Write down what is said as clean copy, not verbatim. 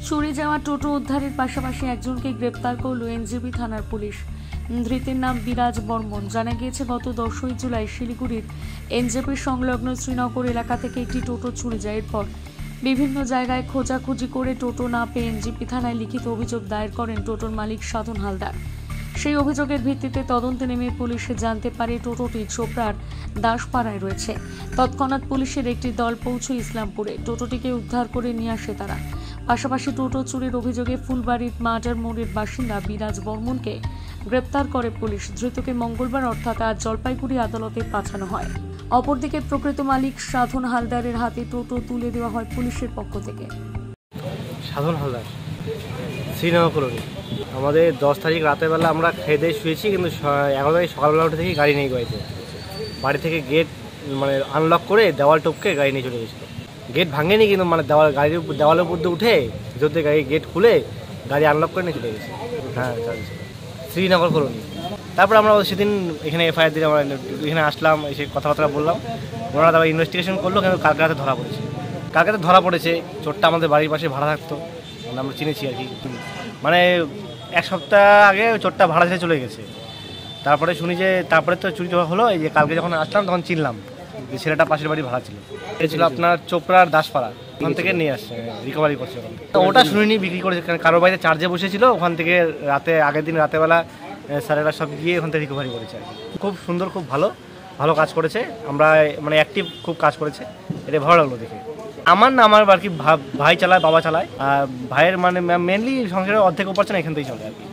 চুরি যাওয়া টোটো উদ্ধারের পাশাপাশি একজনকে গ্রেপ্তার করল এনজেপি থানার পুলিশ। ধৃতের নাম বিরাজ বর্মন। জানা গিয়েছে গত 10 জুলাই শিলিগুড়ির এনজেপি সংলগ্ন শ্রীনগর এলাকা থেকে একটি টোটো চুরি যায়। এরপর বিভিন্ন জায়গায় খোঁজাখুঁজি করে টোটো না পেয়ে এনজেপি থানায় লিখিত অভিযোগ দায়ের করেন টোটোর মালিক সাধন হালদার। সেই অভিযোগের ভিত্তিতে তদন্তে নেমে পুলিশে জানতে পারে টোটোটি চোপড়ার দাসপাড়ায় রয়েছে। তৎক্ষণাৎ পুলিশের একটি দল পৌঁছয় ইসলামপুরে। টোটোটিকে উদ্ধার করে নিয়ে আসে তারা। পাশাপাশি টোটো চুরির অভিযোগে ফুলবাড়ির মাজার মোড়ের বাসিন্দা বিরাজ বর্মনকে গ্রেপ্তার করে পুলিশ। ধৃতকে মঙ্গলবার অর্থাৎ আজ জলপাইগুড়ি আদালতে পাঠানো হয়। অপরদিকে প্রকৃত মালিক সাধন হালদারের হাতে টোটো তুলে দেওয়া হয় পুলিশের পক্ষ থেকে। সাধন হালদার, শ্রীনগর কলোনি। আমাদের 10 তারিখ রাতেরবেলা আমরা খেয়ে দিয়ে শুয়েছি, কিন্তু 11 তারিখ সকালবেলা উঠে থেকে গাড়ি নেই বাড়িতে। বাড়ি থেকে গেট আনলক করে দেওয়াল টপকে গাড়ি নিয়ে চলে গেছিলো। গেট ভাঙেনি, কিন্তু দেওয়ালের উপর দিয়ে উঠে ভিতর দিয়ে গাড়ি গেট খুলে গাড়ি আনলক করে নিয়ে চলে গেছে। হ্যাঁ, শ্রীনগর কলোনি। তারপর আমরা সেদিন এখানে এফআইআর দিয়ে আমরা এখানে আসলাম, এসে কথাবার্তা বললাম। ওনারা তারপর ইনভেস্টিগেশন করলো, কিন্তু কালকে রাতে ধরা পড়েছে। চোরটা আমাদের বাড়ির পাশে ভাড়া থাকতো, আমরা চিনেছি আর কি। মানে 1 সপ্তাহ আগে চোরটা ভাড়া ছেড়ে চলে গেছে। তারপরে শুনি যে তারপরে তো চুরি হলো। এই যে কালকে যখন আসলাম তখন চিনলাম যে ছেলেটা পাশের বাড়ি ভাড়া ছিল। এটা ছিল আপনার চোপড়ার দাসপাড়া। ওখান থেকে নিয়ে আসছে, রিকভারি করছে। ওটা শুনিনি বিক্রি করেছে, কারোর বাড়িতে চার্জে বসেছিল। ওখান থেকে আগের দিন রাতেবেলা স্যারেরা সব গিয়ে ওখান থেকে রিকভারি করেছে আর কি। খুব সুন্দর, খুব ভালো কাজ করেছে। আমরা অ্যাক্টিভ খুব কাজ করেছে, এটা ভালো লাগলো দেখে। আমার আর কি ভাই চালায়, বাবা চালায়। ভাইয়ের মেনলি সংসারের অর্ধেক উপার্জন এখান থেকেই চলে আর কি।